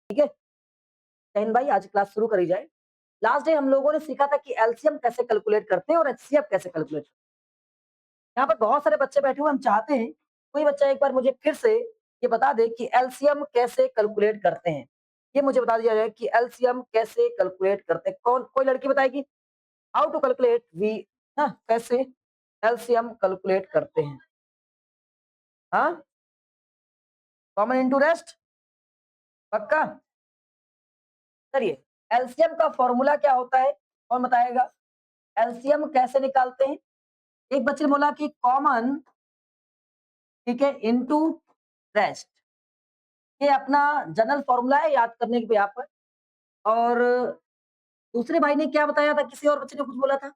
ठीक है? जैन भाई आज क्लास शुरू करी जाए। लास्ट डे हम लोगों ने सीखा था कि एलसीएम कैसे कैलकुलेट करते हैं और एचसीएफ कैसे कैलकुलेट। यहाँ पर बहुत सारे बच्चे बैठे हुए, हम चाहते हैं कोई बच्चा एक बार मुझे फिर से ये बता दे कि एलसीएम कैसे कैलकुलेट करते हैं। ये मुझे बता दिया जाए कि एलसीएम कैसे कैलकुलेट करते हैं। कौन कोई लड़की बताएगी? हाउ टू कैलकुलेट वी, हाँ, कैसे एलसीएम कैलकुलेट करते हैं? हाँ, कॉमन इंटू रेस्ट, पक्का? चलिए, एलसीएम का फॉर्मूला क्या होता है? कौन बताएगा? एलसीएम कैसे निकालते हैं? एक बच्चे ने बोला कि कॉमन, ठीक है, इनटू रेस्ट। ये अपना जनरल फॉर्मूला है याद करने के यहाँ पर। और दूसरे भाई ने क्या बताया था? किसी और बच्चे ने कुछ बोला था।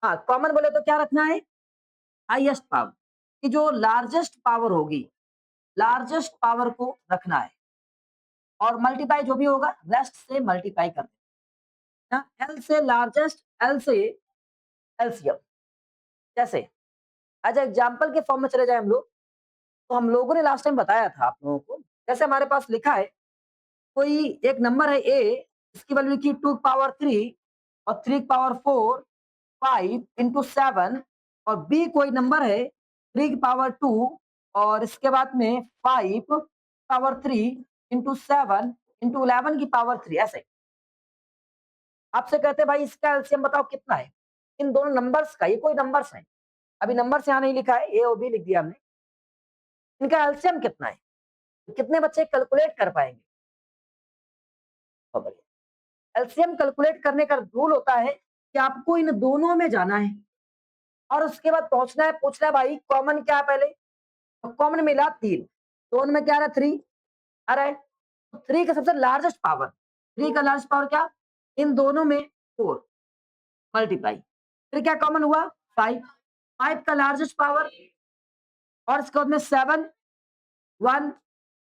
हाँ, कॉमन बोले तो क्या रखना है? हाईएस्ट पावर, कि जो लार्जेस्ट पावर होगी, लार्जेस्ट पावर को रखना है और मल्टीप्लाई जो भी होगा रेस्ट से मल्टीप्लाई कर देना। एल से लार्जेस्ट, एल से एलसीएम। जैसे एज एग्जाम्पल के फॉर्म में चले जाए हम लोग, तो हम लोगों ने लास्ट टाइम बताया था आप लोगों को। जैसे हमारे पास लिखा है कोई एक नंबर है ए, इसकी वैल्यू लिखी 2 पावर 3 और 3 पावर 4, 5 इंटू 7। और बी कोई नंबर है 3 की पावर 2 और इसके बाद में 5 पावर 3 इंटू 7 इंटू 11 की पावर 3। ऐसे आपसे कहते हैं भाई इसका एलसीएम बताओ कितना है? इन दोनों नंबर्स का, ये कोई नंबर्स है, अभी नंबर्स यहाँ नहीं लिखा है, ए और बी लिख दिया हमने। इनका एलसीएम कितना है? कितने बच्चे कैलकुलेट कर पाएंगे? एलसीएम कैलकुलेट करने का रूल होता है कि आपको इन दोनों में जाना है और उसके बाद पहुंचना है, पूछना है भाई कॉमन क्या है पहले। तो कॉमन मिला 3, दोनों में क्या रहा? 3 आ रहा है। तो 3 का सबसे लार्जेस्ट पावर, 3 का लार्जेस्ट पावर क्या? इन दोनों में 4 मल्टीप्लाई, फिर क्या कॉमन हुआ? 5, 5 का लार्जेस्ट पावर और इसके बाद में 7, 1,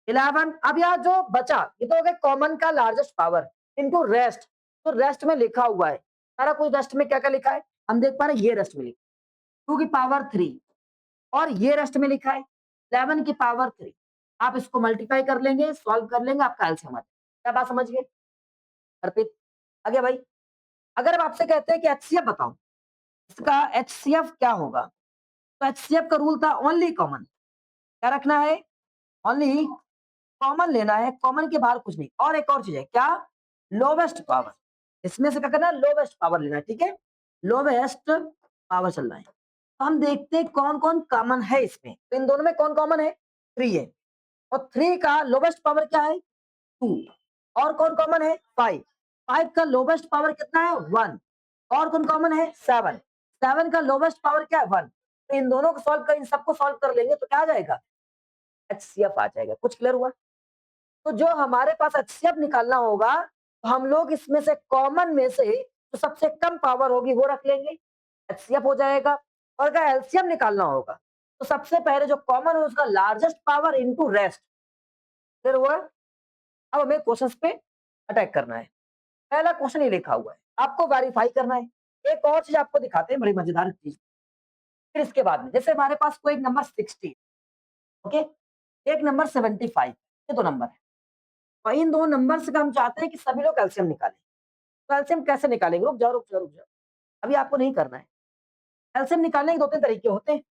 11। अब यहाँ जो बचा ये तो हो गया कॉमन का लार्जेस्ट पावर इनटू रेस्ट। तो रेस्ट में लिखा हुआ है सारा कुछ। रेस्ट में क्या क्या लिखा है हम देख पा रहे हैं। ये रेस्ट में लिखा 2 की पावर 3 और ये रेस्ट में लिखा है 11 की पावर 3। आप इसको मल्टीप्लाई कर लेंगे, सॉल्व कर लेंगे, आपका एलसीएम आ जाएगा। क्या बात समझ गए? अर्पित आगे भाई। अगर हम आपसे कहते हैं कि एचसीएफ बताओ, इसका एचसीएफ क्या होगा? तो एचसीएफ का रूल था ओनली कॉमन। क्या रखना है? ओनली कॉमन लेना है, कॉमन के बाहर कुछ नहीं। और एक और चीज है क्या? Lowest power. इसमें से क्या करना है? लोवेस्ट पावर लेना है, ठीक है? लोवेस्ट पावर चलना है। तो हम देखते हैं कौन कौन कॉमन है इसमें। तो इन दोनों में कौन कॉमन है? 3 है और 3 का लोवेस्ट पावर क्या है? 2। और कौन कॉमन है? 5। 5 का लोवेस्ट पावर कितना है? 1। और कौन कॉमन है? 7। 7 का लोवेस्ट पावर क्या है? 1। तो इन दोनों को सॉल्व कर, इन सबको सॉल्व कर लेंगे तो क्या आ जाएगा? एचसीएफ आ जाएगा। कुछ क्लियर हुआ? तो जो हमारे पास एचसीएफ निकालना होगा, तो हम लोग इसमें से कॉमन में से जो सबसे कम पावर होगी वो रख लेंगे, एचसीएफ हो जाएगा। और अगर एलसीएम निकालना होगा तो सबसे पहले जो कॉमन है उसका लार्जेस्ट पावर इनटू रेस्ट। फिर हुआ। अब हमें क्वेश्चंस पे अटैक करना है। पहला क्वेश्चन ये लिखा हुआ है, आपको वेरीफाई करना है। एक और चीज आपको दिखाते हैं, बड़ी मजेदार चीज। फिर इसके बाद में जैसे हमारे पास कोई नंबर 60, ओके, एक नंबर 75, ये दो नंबर है और इन दो नंबर से हम चाहते हैं कि सभी लोग एलसीएम निकालें। तो एलसीएम कैसे निकालेंगे? रुक जाओ रुक जाओ रुक जाओ, अभी आपको नहीं करना है। एलसीएम निकालने के दो तीन तरीके होते हैं।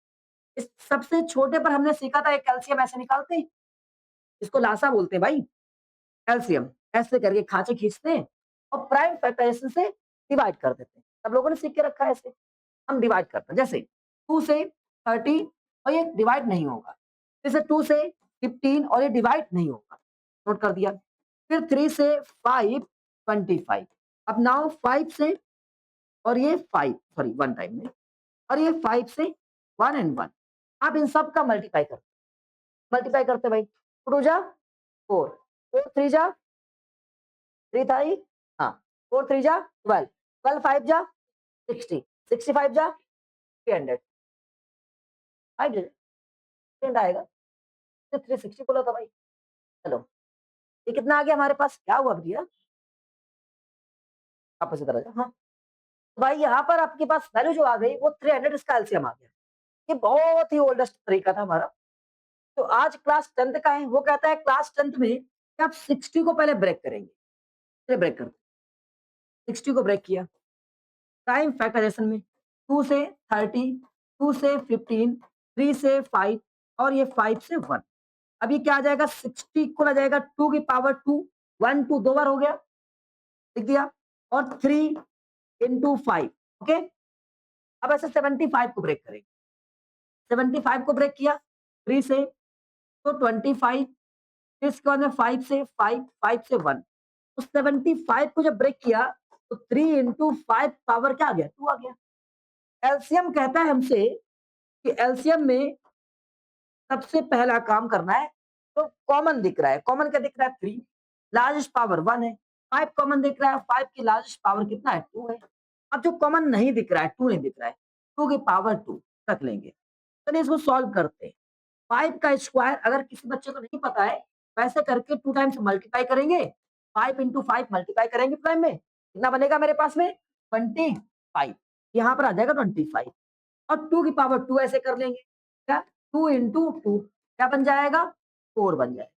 इस सबसे छोटे पर हमने सीखा था एक एलसीएम ऐसे निकालते हैं, इसको लासा बोलते हैं भाई। एलसीएम ऐसे करके खांचे खींचते हैं और प्राइम फैक्टराइजेशन से डिवाइड कर देते हैं। सब लोगों ने सीख के रखा है ऐसे। हम डिवाइड करते हैं जैसे 2 से 30 और ये डिवाइड नहीं होगा। जैसे 2 से 15 और ये डिवाइड नहीं होगा। नोट कर दिया। फिर 3 से 5 25। अब नाउ 5 से और ये 5 सॉरी 1 टाइम में और ये 5 से 1 एंड 1। आप इन सब का मल्टीप्लाई करते भाई। 2 जा 4, 4 3 जा 3 था ही, हाँ, 4 3 जा 12, 12 5 जा 60, 65 जा 300, 500 आएगा। तो 360 बोला था भाई। चलो, ये कितना आ गया हमारे पास? क्या हुआ भैया? वापस इधर आ जाओ। हाँ, तो भाई यहाँ पर आपके पास वैल्यू जो आ गई वो 300, इसका एलसीएम आ गया। ये बहुत ही ओल्डेस्ट तरीका था हमारा। तो आज क्लास 10th का है, वो कहता है क्लास 10th में कि आप 60 को पहले ब्रेक करेंगे। चलिए ब्रेक करते हैं। 60 को ब्रेक किया। टाइम फैक्टराइजेशन में 2 से 30, 2 से 15, 3 से 5 और ये 5 से 1। अब ये क्या आ जाएगा? 60 को आ जाएगा 2 की पावर 2, 1 2 2 बार हो गया, लिख दिया, और 3 into 5। ओके, अब ऐसे 75 को ब्रेक करेंगे। 75 को ब्रेक किया 3 से, तो 25, फिर इसके बाद में 5 से 5, 5 से 1। तो 75 को जब ब्रेक किया तो 3 into 5 पावर क्या आ गया? 2 आ गया। एलसीएम कहता है हमसे कि एलसीएम में सबसे पहला काम करना है, तो कॉमन दिख रहा है। कॉमन क्या दिख रहा है? 3, लार्जेस्ट पावर 1 है। 5 कॉमन दिख रहा है, 5 की लार्जेस्ट पावर कितना है? 2 है। अब जो कॉमन नहीं दिख रहा है, 2 नहीं दिख रहा है, 2 की पावर 2 रख लेंगे। चलिए इसको सॉल्व करते हैं। 5 का स्क्वायर अगर किसी बच्चे को नहीं पता है, वैसे करके 2 टाइम्स मल्टीप्लाई करेंगे। 5 into 5 मल्टीप्लाई करेंगे प्राइम में, कितना बनेगा मेरे पास में? 25। यहाँ पर आ जाएगा 25 और 2 की पावर 2 ऐसे कर लेंगे। क्या? 2 into 2 क्या बन जाएगा? 4 बन जाएगा।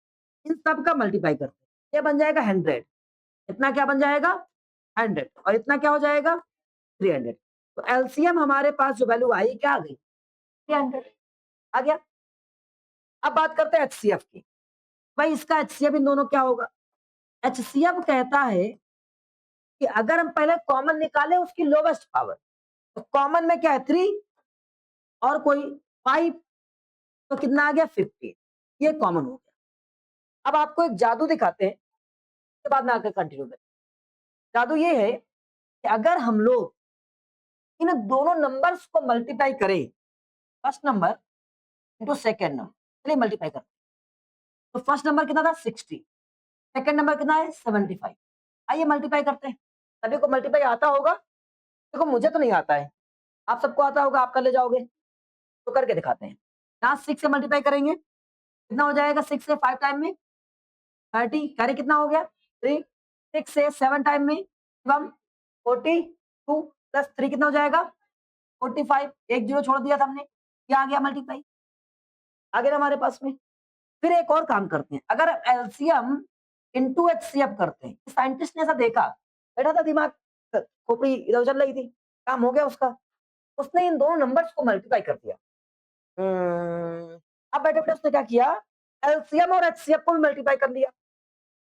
इन सब का मल्टीप्लाई करते हैं, ये बन जाएगा 100। इतना क्या बन जाएगा? 100 और इतना क्या हो जाएगा? 300। तो एलसीएम हमारे पास जो वैल्यू आई क्या आ गई? 300 आ गया। अब बात करते हैं एचसीएफ की। भाई इसका एचसीएफ इन दोनों क्या होगा? एचसीएफ कहता है कि अगर हम पहले कॉमन निकालें उसकी लोवेस्ट पावर, तो कॉमन में क्या है? 3 और कोई 5, तो कितना आ गया? 15। ये कॉमन हो गया। अब आपको एक जादू दिखाते हैं, उसके बाद में आकर कंटिन्यू करें। जादू ये है कि अगर हम लोग इन दोनों नंबर्स को मल्टीप्लाई करें, first number into second number, चलिए मल्टीप्लाई करते हैं। तो फर्स्ट नंबर कितना था? 60, सेकेंड नंबर कितना है? 75। आइए मल्टीप्लाई करते हैं। सभी को मल्टीप्लाई आता होगा? देखो मुझे तो नहीं आता है, आप सबको आता होगा, आप कर ले जाओगे। तो करके दिखाते हैं। यहाँ 6 से मल्टीप्लाई करेंगे, कितना हो जाएगा? 6 से 5 टाइम में 30, कैरी कितना हो गया? 3, 6 से 7 टाइम में 42 प्लस 3 कितना हो जाएगा? 45। एक जीरो छोड़ दिया था हमने, क्या आ गया? मल्टीप्लाई आ गया ना हमारे पास में। फिर एक और काम करते हैं, अगर एलसीएम इंटू एचसीएफ करते हैं। साइंटिस्ट ने ऐसा देखा, बैठा था दिमाग, खोपड़ी इधर चल रही थी, काम हो गया उसका, उसने इन दोनों नंबर्स को मल्टीप्लाई कर दिया। अब बैठे बैठे उसने क्या किया? एलसीएम और एचसीएफ को भी मल्टीप्लाई कर लिया।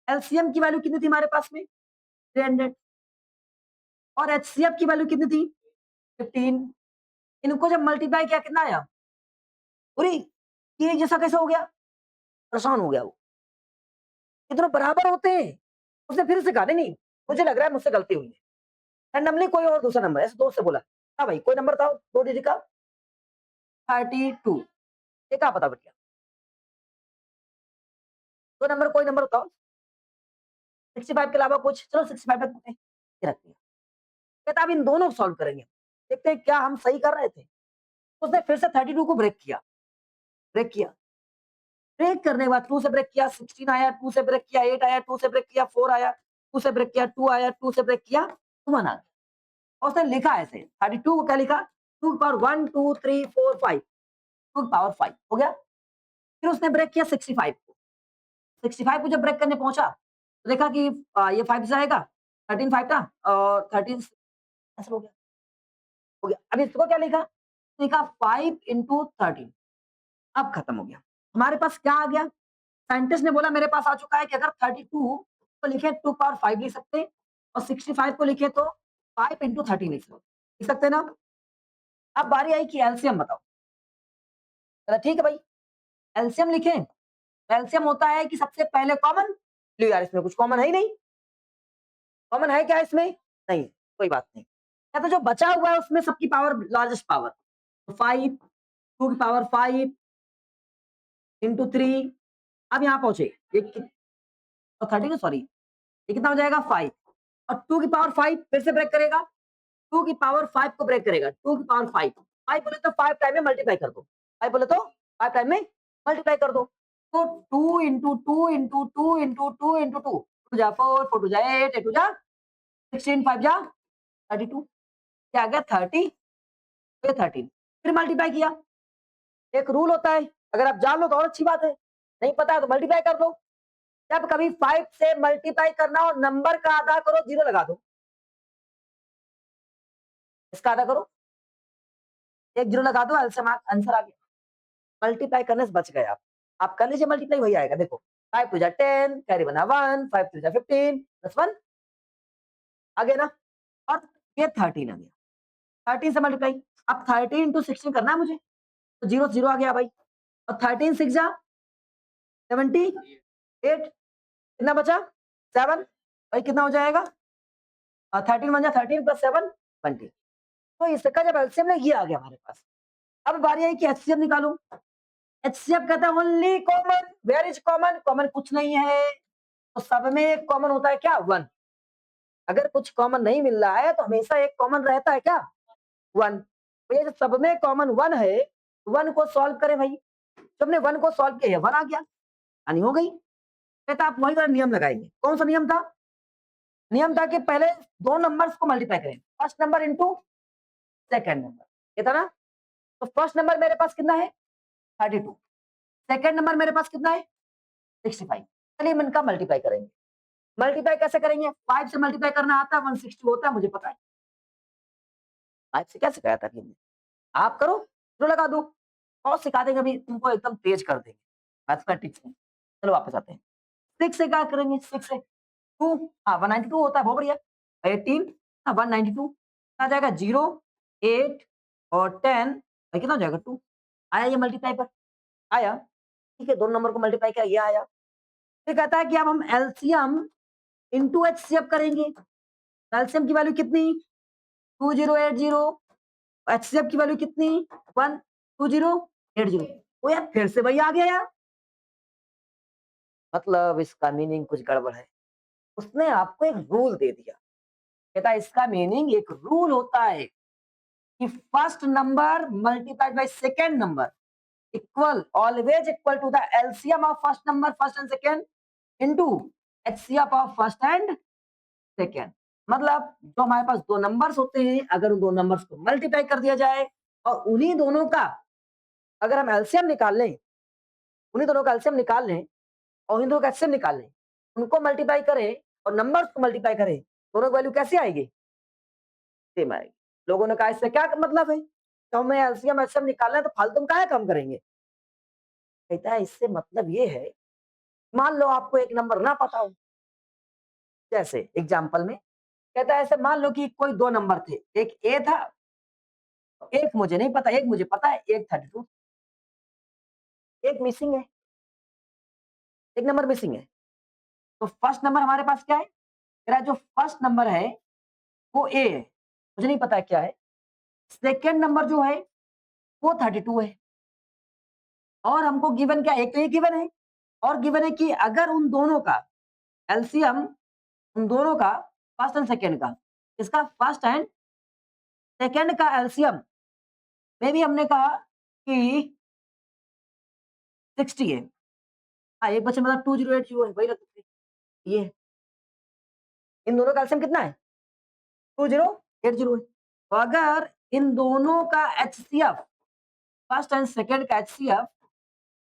एलसीएम की वैल्यू कितनी थी हमारे पास में? 300 और एचसीएफ की वैल्यू कितनी थी? 15। इनको जब मल्टीप्लाई किया कितना आया? पूरी ये जैसा कैसे हो गया? परेशान हो गया वो, ये दोनों बराबर होते हैं। उसने फिर से कहा नहीं नहीं, मुझे लग रहा है मुझसे गलती हुई है। रैंडमली कोई और दूसरा नंबर ऐसे दोस्त से बोला, हाँ भाई कोई नंबर बताओ 2 डिजिट का। 32। ये क्या पता बढ़िया, दो नंबर कोई नंबर बताओ। 65 के अलावा कुछ? चलो 65 पे करते हैं, ये रख दिया। कहता अब इन दोनों को सॉल्व करेंगे, देखते हैं क्या हम सही कर रहे थे। उसने फिर से 32 को ब्रेक किया, ब्रेक किया, ब्रेक करने के बाद 2 से ब्रेक किया, 16 आया, 2 से ब्रेक किया, 8 आया, 2 से ब्रेक किया, 4 आया, 2 से ब्रेक किया, 2 आया, 2 से ब्रेक किया, 1 आ गया। और उसने लिखा ऐसे 32 को क्या लिखा? 2 की पावर 1 2 3 4 5, 2 की पावर 5 हो गया। फिर उसने ब्रेक किया 65 को। 65 को जब ब्रेक करने पहुंचा तो देखा कि ये 5 से आएगा, 13 5 था और 13 आंसर हो गया, हो गया। अब इसको क्या लिखा? लिखा 5 into 13। अब खत्म हो गया। हमारे पास क्या आ गया? साइंटिस्ट ने बोला मेरे पास आ चुका है कि अगर 32 को लिखे 2 पावर 5 लिख सकते हैं और 65 को लिखे तो 5 into 13 लिख सकते हैं ना। अब बारी आई कि एलसीएम बताओ। चला ठीक है भाई, एलसीएम लिखें। एलसीएम होता है कि सबसे पहले कॉमन, लो यार इसमें कुछ कॉमन है ही नहीं। कॉमन है क्या इसमें? नहीं, कोई बात नहीं। या तो जो बचा हुआ है उसमें सबकी पावर लार्जेस्ट पावर, तो 5, 2 की पावर 5 into 3। अब यहाँ पहुंचे, ये 13 सॉरी, ये कितना हो जाएगा? 5 और 2 की पावर 5 फिर से ब्रेक करेगा, 2 की पावर 5 को ब्रेक करेगा, 2 की पावर 5, 5 बोले तो 5 टाइम में मल्टीप्लाई कर दो, 5 बोले तो 5 टाइम में मल्टीप्लाई कर दो। तो 2 into 2 into 2 into 2 into 2, 2 जा 4, 4 2 जा 8, 8 2 जा 16, 5 जा 32, क्या आ गया? 30, ये 13। फिर मल्टीप्लाई किया। एक रूल होता है, अगर आप जान लो तो और अच्छी बात है, नहीं पता है तो मल्टीप्लाई कर दो। जब कभी 5 से मल्टीप्लाई करना हो, नंबर का आधा करो, 0 लगा दो। इसका आधा करो, 1 0 लगा दो, एलसीएम आंसर आ गया। मल्टीप्लाई करने से बच गए आप कर लीजिए मल्टीप्लाई, वही आएगा देखो। 5 2 जा 10, कैरी बना 1, 5 3 जा 15 प्लस 1 आ गया ना। और ये 13 आ गया, 13 से मल्टीप्लाई। अब 13 इंटू 16 करना है मुझे, तो 0 0 आ गया भाई। और 13 6 जा 78, कितना बचा 7, भाई कितना हो जाएगा 13 1 जा 13 प्लस 7 20। तो इसका जब एलसीएम ने ये आ गया हमारे पास। अब बारी आई कि एचसीएफ निकालू। एचसीएफ कहता है only common, where is common, common कुछ नहीं है, तो सब में एक कॉमन होता है क्या 1। अगर कुछ कॉमन नहीं मिल रहा है तो हमेशा एक कॉमन रहता है क्या 1। तो ये जो सब में कॉमन 1 है, 1 को सॉल्व करें भाई। जब हमने 1 को सॉल्व किया 1 आ गया, यानी हो गई। कहता आप वही वाला नियम लगाएंगे। कौन सा नियम था? नियम था कि पहले दो नंबर्स को मल्टीप्लाई करें, first number into second number, ये था ना। तो फर्स्ट नंबर मेरे पास कितना है 32, सेकेंड नंबर मेरे पास कितना है 65। चलिए हम इनका मल्टीप्लाई करेंगे। मल्टीप्लाई कैसे करेंगे? 5 से मल्टीप्लाई करना आता है, 160 होता है, मुझे पता है। 5 से क्या सिखाया था कि आप करो, जो लगा दो, और सिखा देंगे अभी तुमको, एकदम तेज कर देंगे मैथमेटिक्स में। चलो वापस आते हैं। 6 से क्या करेंगे? 6 से 2, हाँ 192 होता है, बहुत बढ़िया। 18, हाँ 192 आ जाएगा, 0 8 और 10 भाई कितना हो जाएगा 2। आया ये मल्टीप्लाई पर आया, ठीक है, दोनों नंबर को मल्टीप्लाई किया, ये आया। फिर कहता है कि अब हम एलसीएम इंटू एचसीएफ करेंगे। एलसीएम की वैल्यू कितनी 2080, एचसीएफ की वैल्यू कितनी 12080। ओ यार फिर से वही आ गया यार, मतलब इसका मीनिंग कुछ गड़बड़ है। उसने आपको एक रूल दे दिया, कहता है इसका मीनिंग एक रूल होता है कि first number multiplied by second number equal always equal to the LCM of first number first and second into HCF of first and second. मतलब जो हमारे पास दो नंबर्स होते हैं, अगर उन दो नंबर्स को मल्टीप्लाई कर दिया जाए और उन्हीं दोनों का अगर हम एलसीएम निकाल लें, उन्हीं दोनों का एलसीएम निकाल लें और उन्हीं दोनों का एचसीएम निकाल लें, उनको मल्टीप्लाई करें और नंबर्स को मल्टीप्लाई करें, दोनों की वैल्यू कैसी आएगी? सेम आएगी। लोगों ने कहा इससे क्या मतलब है, तो हमें एलसीएम एचसीएम निकालना है तो फालतू में काहे काम करेंगे? कहता है इससे मतलब ये है, मान लो आपको एक नंबर ना पता हो, जैसे एग्जांपल में कहता है ऐसे मान लो कि कोई दो नंबर थे, एक ए था, एक मुझे नहीं पता, एक मुझे पता है, एक 32, एक मिसिंग है, एक नंबर मिसिंग है। तो फर्स्ट नंबर हमारे पास क्या है? मेरा जो फर्स्ट नंबर है वो ए है, मुझे नहीं पता है क्या है। सेकेंड नंबर जो है वो 32 है। और हमको गिवन क्या है? एक तो ये गिवन है, और गिवन है कि अगर उन दोनों का एलसीएम, उन दोनों का फर्स्ट एंड सेकेंड का, इसका फर्स्ट एंड सेकेंड का एलसीएम में भी हमने कहा कि 60 है। हाँ, एक बच्चे मतलब 2080 है, वही रख ये है। इन दोनों का एलसीएम कितना है 2080 है। तो अगर इन दोनों का एचसीएफ, फर्स्ट एंड सेकेंड का एचसीएफ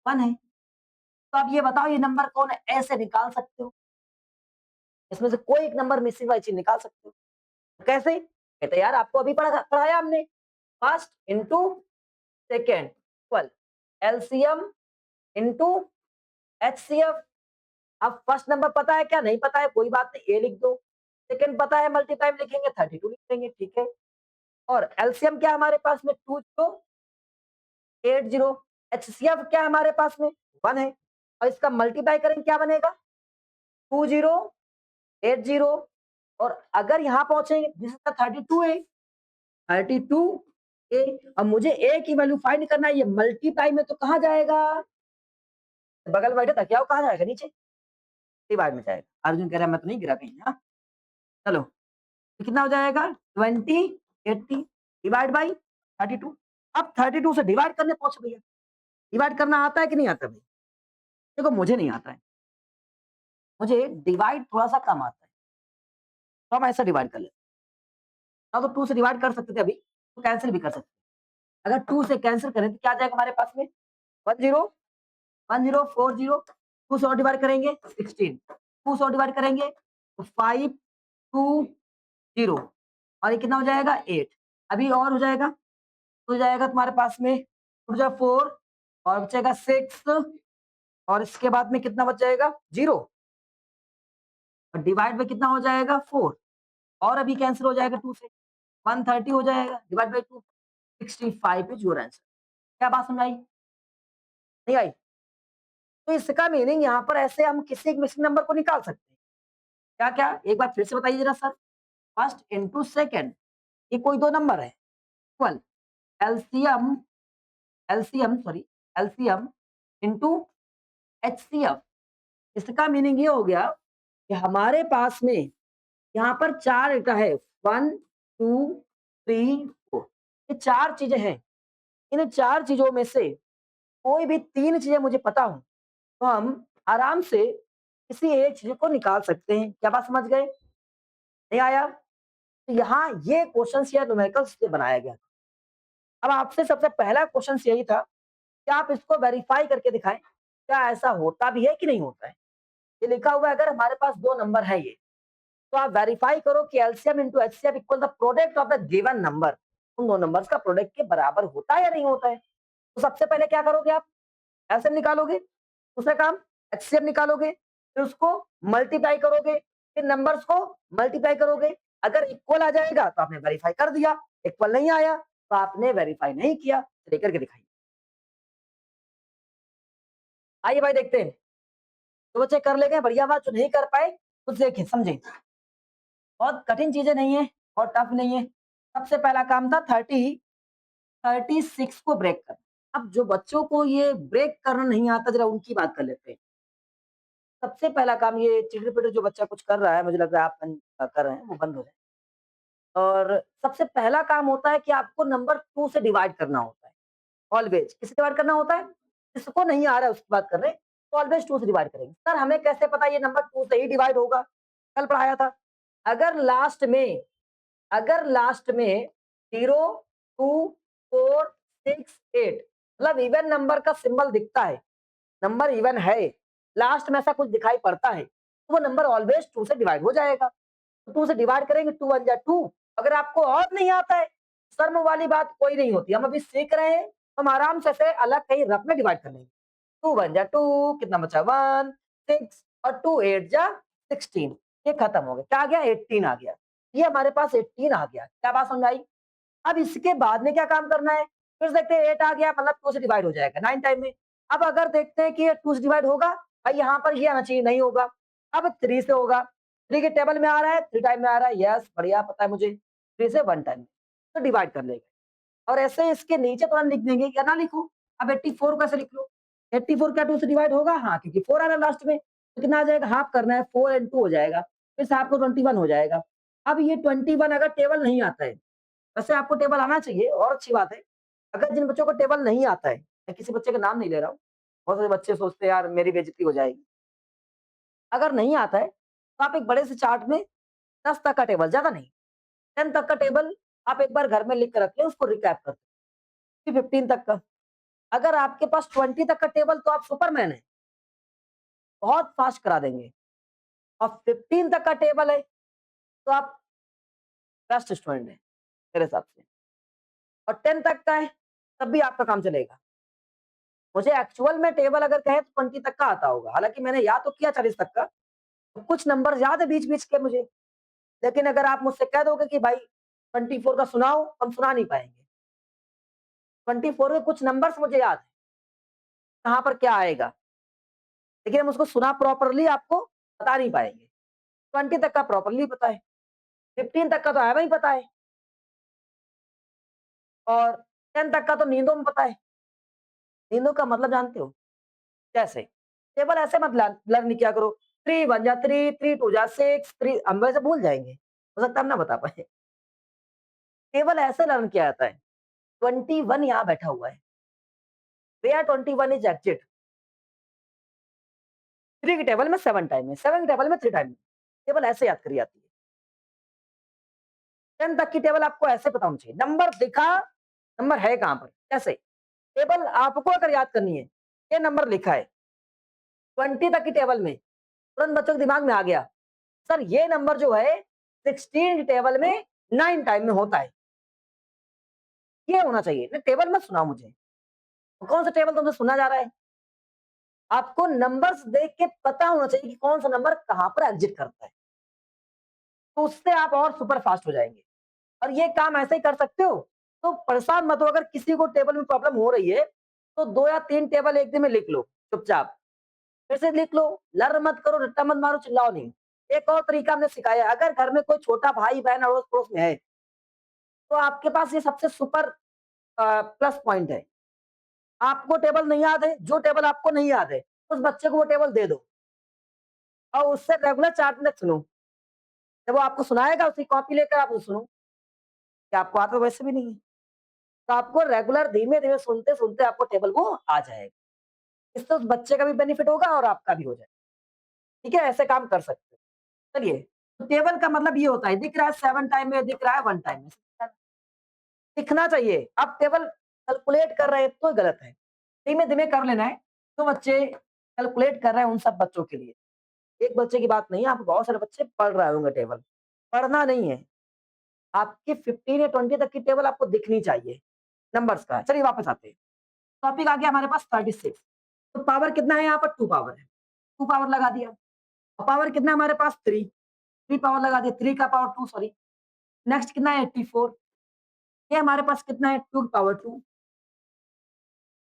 1 है, तो आप ये बताओ ये नंबर कौन है? ऐसे निकाल सकते हो, इसमें से कोई एक नंबर मिसिंग वाली चीज निकाल सकते हो। कैसे? कहते यार आपको अभी पढ़ाया हमने, first into second equal LCM into HCF. अब फर्स्ट नंबर पता है क्या? नहीं पता है, कोई बात नहीं, ए लिख दो। सेकेंड पता है, मल्टीप्लाई लिखेंगे 32 लिख देंगे, ठीक है। और एलसीएम क्या हमारे पास में 2080, एचसीएफ क्या हमारे पास में 1 है, और इसका मल्टीप्लाई करेंगे क्या बनेगा 2080। और अगर यहाँ पहुंचेंगे दिस इज 32 है, 32 ए। अब मुझे ए की वैल्यू फाइंड करना है, ये मल्टीप्लाई में तो कहाँ जाएगा? बगल में बैठे तकिया कहाँ जाएगा? नीचे डिवाइड में जाएगा। अर्जुन कह रहा है मैं तो नहीं गिरा कहीं। हाँ चलो, तो कितना हो जाएगा 2080 डिवाइड बाई 32। अब 32 से डिवाइड करने पहुंचे भैया, डिवाइड करना आता है कि नहीं आता भाई? देखो मुझे नहीं आता है, मुझे डिवाइड थोड़ा सा कम आता है, तो हम ऐसा डिवाइड कर लेते हैं। तो 2 से डिवाइड कर सकते थे अभी, तो कैंसिल भी कर सकते हैं। अगर 2 से कैंसिल करें तो क्या आ जाएगा हमारे पास में 10 10 40 2 से और डिवाइड करेंगे 16, 2 से और डिवाइड करेंगे तो 5, 2, 0 और ये कितना हो जाएगा 8। अभी और हो जाएगा तुम्हारे पास में रुक जा 4 और बचेगा 6 और इसके बाद में कितना बच जाएगा 0 और डिवाइड में कितना हो जाएगा 4 और अभी कैंसिल हो जाएगा 2 से 130 हो जाएगा divide by 2 65 is your answer. क्या बात समझ आई? नहीं आई? तो इसका मीनिंग यहाँ पर ऐसे हम किसी एक मिसिंग नंबर को निकाल सकते हैं। क्या-क्या? एक बार फिर से बताइए जरा सर। फर्स्ट इनटू सेकंड ये कोई 2 नंबर है equal LCM LCM sorry LCM into HCF. इसका मीनिंग ये हो गया कि हमारे पास में यहाँ पर 4 डेटा है 1, 2, 3, 4 ये 4 चीजें हैं। इन 4 चीजों में से कोई भी 3 चीजें मुझे पता हो तो हम आराम से किसी एक चीज को निकाल सकते हैं। क्या बात समझ गए? नहीं आया? तो यहाँ ये क्वेश्चन या न्यूमेरिकल्स से बनाया गया। अब आपसे सबसे पहला क्वेश्चन यही था कि आप इसको वेरीफाई करके दिखाएं क्या ऐसा होता भी है कि नहीं होता है। ये लिखा हुआ है अगर हमारे पास 2 नंबर है ये तो आप वेरीफाई करो कि LCM into HCF equal the product of the given number उन 2 नंबर्स का प्रोडक्ट के बराबर होता है या नहीं होता है। तो सबसे पहले क्या करोगे आप एलसीएम निकालोगे, दूसरा काम एचसीएफ निकालोगे, फिर उसको मल्टीप्लाई करोगे, फिर नंबर्स को मल्टीप्लाई करोगे। अगर इक्वल आ जाएगा तो आपने वेरीफाई कर दिया, इक्वल नहीं आया तो आपने वेरीफाई नहीं किया। चलिए करके दिखाइए। आइए भाई देखते हैं। तो बच्चे कर लेंगे बढ़िया बात, जो नहीं कर पाए खुद देखें समझें। बहुत कठिन चीजें नहीं है, बहुत टफ नहीं है। सबसे पहला काम था 36 को ब्रेक करना। अब जो बच्चों को ये ब्रेक करना नहीं आता जरा उनकी बात कर लेते हैं। सबसे पहला काम ये चिटर-पिटर जो बच्चा कुछ कर रहा है, मुझे लग रहा है आप कर रहे हैं, वो बंद हो जाए। और सबसे पहला काम होता है कि आपको नंबर 2 से डिवाइड करना होता है। ऑलवेज किससे डिवाइड करना होता है? जिसको नहीं आ रहा है उसकी बात कर रहे हैं, तो ऑलवेज 2 से डिवाइड करेंगे। सर हमें कैसे पता ये नंबर 2 से ही डिवाइड होगा? कल पढ़ाया था। अगर लास्ट में अगर लास्ट में 0, 2, 4, 6, 8 मतलब इवन नंबर का सिंबल दिखता है, नंबर इवन है, लास्ट में ऐसा कुछ दिखाई पड़ता है, तो वो नंबर ऑलवेज 2 से डिवाइड हो जाएगा। तो 2 से डिवाइड करेंगे 2 1 जा 2। अगर आपको और नहीं आता है, शर्म वाली बात कोई नहीं होती। हम अभी सीख रहे हैं, हम आराम से ऐसे अलग कहीं रफ में डिवाइड कर लेंगे। 2 1 जा 2 कितना बचा 1 6 और 2 8 जा 16 ये खत्म हो गया। क्या आ गया 18 आ गया। ये हमारे पास 18 आ गया। क्या बात समझ आई? अब इसके बाद में क्या काम करना है? फिर से देखते हैं 8 आ गया मतलब 2 से डिवाइड हो जाएगा 9 टाइम में। अब अगर देखते हैं कि ये 2 से डिवाइड होगा, भाई यहाँ पर ये आना चाहिए, नहीं होगा। अब 3 से होगा, 3 के टेबल में आ रहा है, 3 टाइम में आ रहा है, यस बढ़िया पता है मुझे। 3 से 1 टाइम तो डिवाइड कर लेगा। और ऐसे इसके नीचे तुरंत लिख देंगे या ना लिखो। अब 84 कैसे लिख लो? 84 क्या 2 से डिवाइड होगा? हाँ, क्योंकि 4 आ रहा है लास्ट में। तो कितना आ जाएगा? हाफ करना है, 4 एंड 2 हो जाएगा। फिर से आपको 21 हो जाएगा। अब ये 21 अगर टेबल नहीं आता है, वैसे आपको टेबल आना चाहिए और अच्छी बात है। अगर जिन बच्चों को टेबल नहीं आता है, मैं किसी बच्चे का नाम नहीं ले रहा हूँ, बहुत सारे बच्चे सोचते हैं यार मेरी बेइज्जती हो जाएगी। अगर नहीं आता है, तो आप एक बड़े से चार्ट में 10 तक का टेबल, ज़्यादा नहीं, 10 तक का टेबल आप एक बार घर में लिख के रख लें, उसको रिकैप कर फिर 15 तक का। अगर आपके पास 20 तक का टेबल तो आप सुपरमैन हैं, बहुत फास्ट करा देंगे। और 15 तक का टेबल है, तो आप बेस्ट स्टूडेंट हैं, मेरे हिसाब से। और 10 तक का है, तब भी आपका काम चलेगा। मुझे एक्चुअल में टेबल अगर कहें तो 20 तक का आता होगा, हालाँकि मैंने याद तो किया 40 तक का, तो कुछ नंबर याद है बीच-बीच के मुझे। लेकिन अगर आप मुझसे कह दोगे कि भाई 24 का सुनाओ, हम सुना नहीं पाएँगे। 24 के कुछ नंबर्स मुझे याद है, कहाँ पर क्या आएगा, लेकिन हम उसको सुना प्रॉपरली आपको बता नहीं पाएँगे। 20 तक का प्रॉपरली पता है, 15 तक का तो एवं ही पता है और 10 तक का तो नींदों में पता है। नींदों का मतलब जानते हो? कैसे? टेबल ऐसे मत लर्न किया करो, 3 1 जा 3, 3 2 जा 6, 3 हम वैसे भूल जाएँगे। हो सकता है हम ना बता पाएँ। टेबल ऐसे लर्न किया जाता है, 21 यहाँ बैठा हुआ है। वेयर 21 इज एग्जिट 3 की टेबल में 7 टाइम है, 7 की टेबल में 3 टाइम है। टेबल ऐसे याद करी जाती है। 10 तक की टेबल आपको ऐसे पता होना चाहिए। नंबर दिखा, नंबर है कहाँ पर? कैसे? टेबल आपको अगर याद करनी है, ये नंबर लिखा है, 20 तक की टेबल में, तुरंत बच्चों के दिमाग में आ गया, सर ये नंबर जो है 16 की टेबल में 9 टाइम में होता है। ये होना चाहिए। नहीं टेबल मत सुनाओ मुझे। कौन सा टेबल तुमसे सुना जा रहा है? आपको नंबर्स देख के पता होना चाहिए कि कौन सा नंबर कहाँ पर एग्जिट करता है। तो उससे आप और सुपर फास्ट हो जाएंगे। और ये काम ऐसे ही कर सकते हो। तो परेशान मत हो, अगर किसी को टेबल में प्रॉब्लम हो रही है तो 2 या 3 टेबल एक दिन में लिख लो चुपचाप। फिर से लिख लो, लर मत करो, रट्टा मत मारो, चिल्लाओ नहीं। एक और तरीका हमने सिखाया, अगर घर में कोई छोटा भाई बहन अड़ोस पड़ोस में है तो आपके पास ये सबसे सुपर प्लस पॉइंट है। आपको टेबल नहीं याद है, जो टेबल आपको नहीं याद है उस बच्चे को वो टेबल दे दो और उससे रेगुलर 4 मिनट सुनो। जब वो आपको सुनाएगा उसकी कॉपी लेकर आप सुनो, कि आपको आता तो वैसे भी नहीं है। तो आपको रेगुलर धीमे-धीमे सुनते-सुनते आपको टेबल वो आ जाएगा। इससे उस बच्चे का भी बेनिफिट होगा और आपका भी हो जाएगा। ठीक है? ऐसे काम कर सकते हैं। चलिए, तो टेबल का मतलब ये होता है, दिख रहा है 7 टाइम में, दिख रहा है 1 टाइम में। दिखना चाहिए। आप टेबल कैलकुलेट कर रहे हैं तो गलत है। धीमे-धीमे कर लेना है। जो बच्चे कैलकुलेट कर रहे हैं उन सब बच्चों के लिए। एक बच्चे की बात नहीं है, आप बहुत सारे बच्चे पढ़ रहे होंगे टेबल। पढ़ना नहीं है, आपकी 15 या 20 तक की टेबल आपको दिखनी चाहिए, नंबर्स का। चलिए वापस आते हैं। टॉपिक आ गया हमारे पास 36। तो पावर कितना है यहाँ पर? 2 पावर है। 2 पावर लगा दिया। और पावर कितना है हमारे पास? 3। 3 पावर लगा दिया, 3 का पावर 2 सॉरी। नेक्स्ट कितना है? 84। ये हमारे पास कितना है? 2 की पावर 2।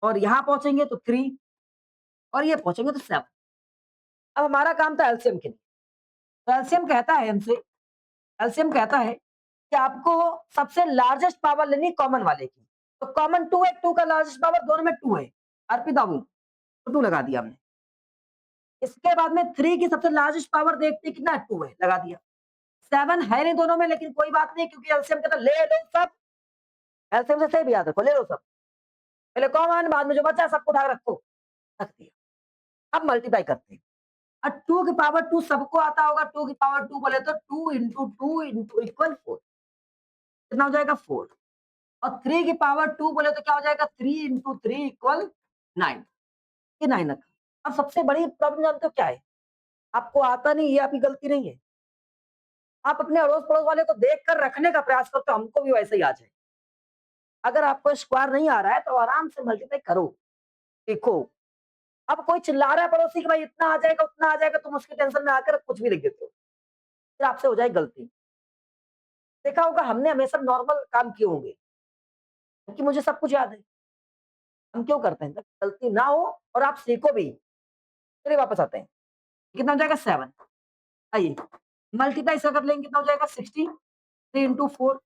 और यहाँ पहुँचेंगे तो 3 और ये पहुँचेंगे तो 7। अब हमारा काम था एलसीएम के लिए। तो एलसीएम कहता है कि आपको सबसे लार्जेस्ट पावर लेनी है कॉमन वाले की। तो कॉमन 2 है, 2 का लार्जेस्ट पावर दोनों में 2 है। अर्पिता बाबू, तो 2 लगा दिया हमने। इसके बाद में 3 की सबसे लार्जेस्ट पावर देखते हैं कितना? 2 है, लगा दिया। 7 है नहीं दोनों में, लेकिन कोई बात नहीं क्योंकि एलसीएम कहता है ले लो सब। एलसीएम से सेम याद रखो, ले लो सब। पहले कॉमन, बाद में जो बचा सबको उठा के रखो, रख दिया। अब मल्टीप्लाई करते हैं। और 2 की पावर 2 सबको आता होगा। 2 की पावर 2 बोले तो 2 इंटू 2 इंटू इक्वल 4। कितना हो जाएगा? 4। और 3 की पावर 2 बोले तो क्या हो जाएगा? 3 इंटू 3 इक्वल 9। ये 9 रखा। अब सबसे बड़ी प्रॉब्लम जानते हो क्या है? आपको आता नहीं, ये आपकी गलती नहीं है। आप अपने अड़ोस-पड़ोस वाले को देख कर रखने का प्रयास करते हो, हमको भी वैसे ही आ जाए। अगर आपको स्क्वायर नहीं आ रहा है तो आराम से मल्टीप्लाई करो, देखो। अब कोई चिल्ला रहा है पड़ोसी कि भाई इतना आ जाएगा, उतना आ जाएगा, तुम उसकी टेंशन में आकर कुछ भी लिख देते हो। फिर आपसे हो जाएगी गलती। देखा होगा हमने हमेशा नॉर्मल काम किए होंगे, क्योंकि मुझे सब कुछ याद है। हम क्यों करते हैं? ताकि गलती ना हो और आप सीखो भी। चलिए वापस आते हैं। कितना हो जाएगा? 7। आइए, मल्टीप्लाई इसका कर लेंगे, कितना हो जाएगा? 60। 3 इंटू 4।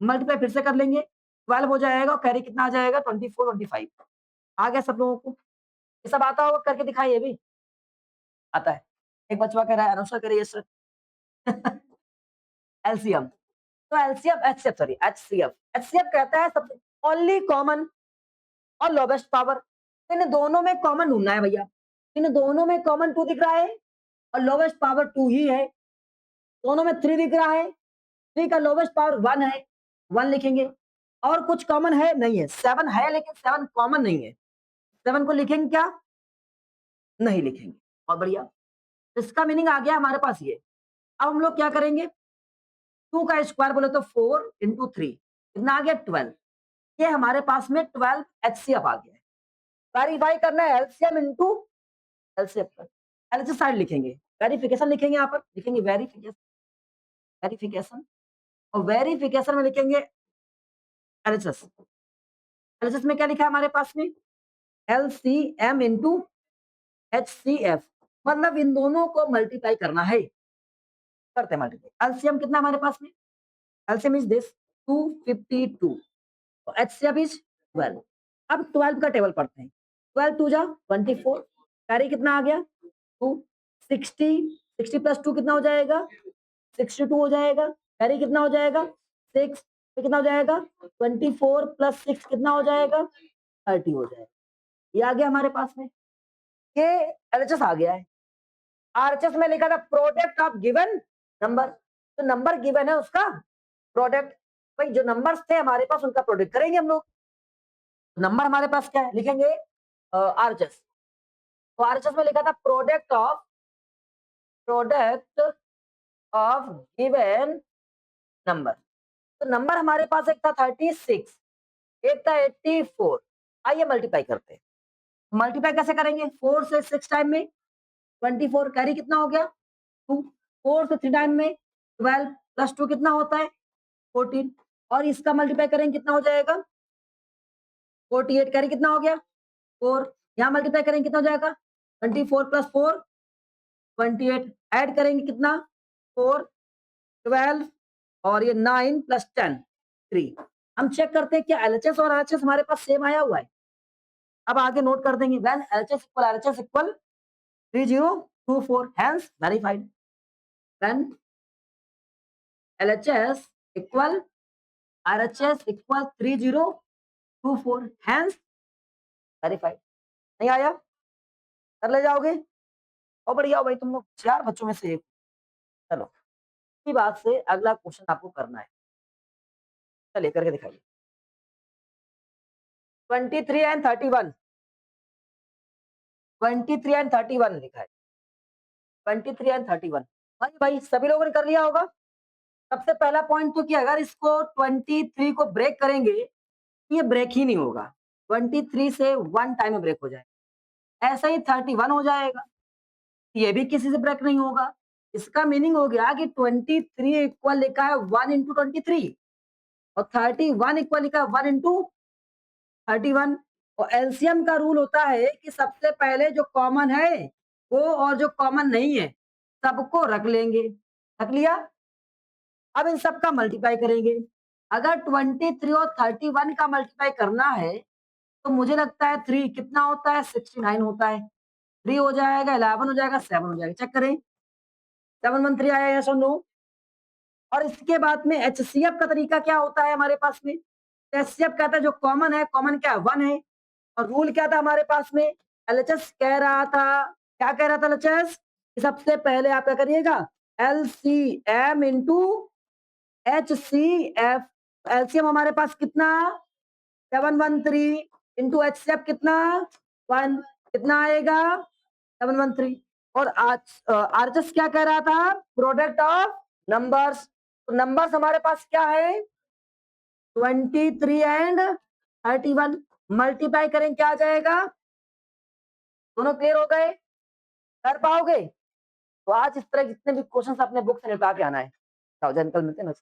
मल्टीप्लाई फिर से कर लेंगे, 12 हो जाएगा और कैरी कितना आ जाएगा? 24, 25। आ गया सब लोगों को? ये सब आता होगा, करके दिखाइए भी। आता है। एक बचवा कह रहा है, अनुष्का कह रही है सर। एलसीएम। तो LCM HCF sorry HCF. HCF कहता है सबसे ओनली कॉमन और लोवेस्ट पावर। इन दोनों में कॉमन ढूंढना है भैया। इन दोनों में कॉमन 2 दिख रहा है और लोवेस्ट पावर 2 ही है। दोनों में 3 दिख रहा है, 3 का लोवेस्ट पावर 1 है, 1 लिखेंगे। और कुछ कॉमन है? नहीं है। 7 है लेकिन 7 कॉमन नहीं है। 7 को लिखेंगे क्या? नहीं लिखेंगे। बहुत बढ़िया। इसका मीनिंग आ गया हमारे पास ये। अब हम लोग क्या करेंगे? 2 का स्क्वायर बोले तो 4 इंटू 3 कितना आ गया? 12। ये हमारे पास में 12 एचसीएफ आ गया है। वेरीफाई करना है एलसीएम इंटू एलसीएफ पर। एलसीएफ साइड लिखेंगे, वेरिफिकेशन लिखेंगे, यहाँ पर लिखेंगे वेरिफिकेशन, वेरिफिकेशन। और वेरिफिकेशन में लिखेंगे एलएचएस। एलएचएस में क्या लिखा है हमारे पास में? LCM into HCF. मतलब इन दोनों को मल्टीप्लाई करना है। करते हैं मल्टीप्लाई। एलसीएम कितना हमारे पास में? LCM is this 252। HCF is 12। अब 12 का टेबल पढ़ते हैं। 12 टू जा 24। कैरी कितना आ गया? 2। 60। 60 प्लस 2 कितना हो जाएगा? 62 हो जाएगा। कैरी कितना हो जाएगा? 6। कितना हो जाएगा? 24 प्लस 6 कितना हो जाएगा? 30 हो जाएगा। ये आ गया हमारे पास में। ये एलएचएस आ गया है। आरएचएस में लिखा था प्रोडक्ट ऑफ गिवन नंबर। तो नंबर गिवन है उसका प्रोडक्ट। भाई जो नंबर्स थे हमारे पास उनका प्रोडक्ट करेंगे हम लोग। नंबर हमारे पास क्या है? लिखेंगे आरएचएस। तो आरएचएस में लिखा था प्रोडक्ट ऑफ गिवन नंबर। तो नंबर हमारे पास एक था 36, एक था 84। आइए मल्टीप्लाई करते हैं। मल्टीप्लाई कैसे करेंगे? 4 से 6 टाइम में 24, कैरी कितना हो गया 2, 4 से 3 टाइम में 12 प्लस 2 कितना होता है 14, और इसका मल्टीप्लाई करेंगे कितना हो जाएगा 48, कैरी कितना हो गया 4, यहाँ मल्टीप्लाई करेंगे कितना हो जाएगा 24 प्लस 4 28, ऐड करेंगे कितना 4 12 और ये 9 प्लस 10 3। हम चेक करते हैं कि एलएचएस और आरएचएस हमारे पास सेम आया हुआ है। अब आगे नोट कर देंगे when LHS equal RHS equal 3024, hence verified। When LHS equal RHS equal 3024, hence verified। नहीं आया? कर ले जाओगे? और बढ़िया हो भाई, तुम लोग 4 बच्चों में से एक। चलो इसी बात से अगला क्वेश्चन आपको करना है। चलिए करके दिखाइए। 23 एंड 31, 23 एंड 31 लिखा है। 23 एंड 31 भाई भाई सभी लोगों ने कर लिया होगा। सबसे पहला पॉइंट तो कि अगर इसको 23 को ब्रेक करेंगे, ये ब्रेक ही नहीं होगा। 23 से 1 टाइम में ब्रेक हो जाएगा। ऐसा ही 31 हो जाएगा, ये भी किसी से ब्रेक नहीं होगा। इसका मीनिंग हो गया कि 23 इक्वल लिखा है 1 इंटू 23 और 31 इक्वल लिखा है 1 इंटू 31। और एलसीएम का रूल होता है कि सबसे पहले जो कॉमन है वो और जो कॉमन नहीं है सबको रख लेंगे। रख लिया। अब इन सब का मल्टीप्लाई करेंगे। अगर 23 और 31 का मल्टीप्लाई करना है तो मुझे लगता है 3 कितना होता है 69 होता है। 3 हो जाएगा, 11 हो जाएगा, 7 हो जाएगा। चेक करें 713 आया, यस और नो। और इसके बाद में एचसीएफ का तरीका क्या होता है हमारे पास में? एचसीएफ कहता है जो कॉमन है, कॉमन क्या है 1 है। और रूल क्या था हमारे पास में? एलएचएस कह रहा था, क्या कह रहा था एलएचएस? सबसे पहले आप क्या करिएगा एलसीएम इंटू एचसीएफ। एलसीएम हमारे पास कितना 713 इंटू एचसीएफ कितना 1, कितना आएगा 713। और आज आरएचएस क्या कह रहा था? Product of numbers. तो नंबर्स हमारे पास क्या है 23 एंड 31। मल्टीप्लाई करें क्या आ जाएगा? दोनों क्लियर हो गए? कर पाओगे? तो आज इस तरह जितने भी क्वेश्चन अपने बुक से निपटा के आना है। जाओ, निकल मिलते हैं।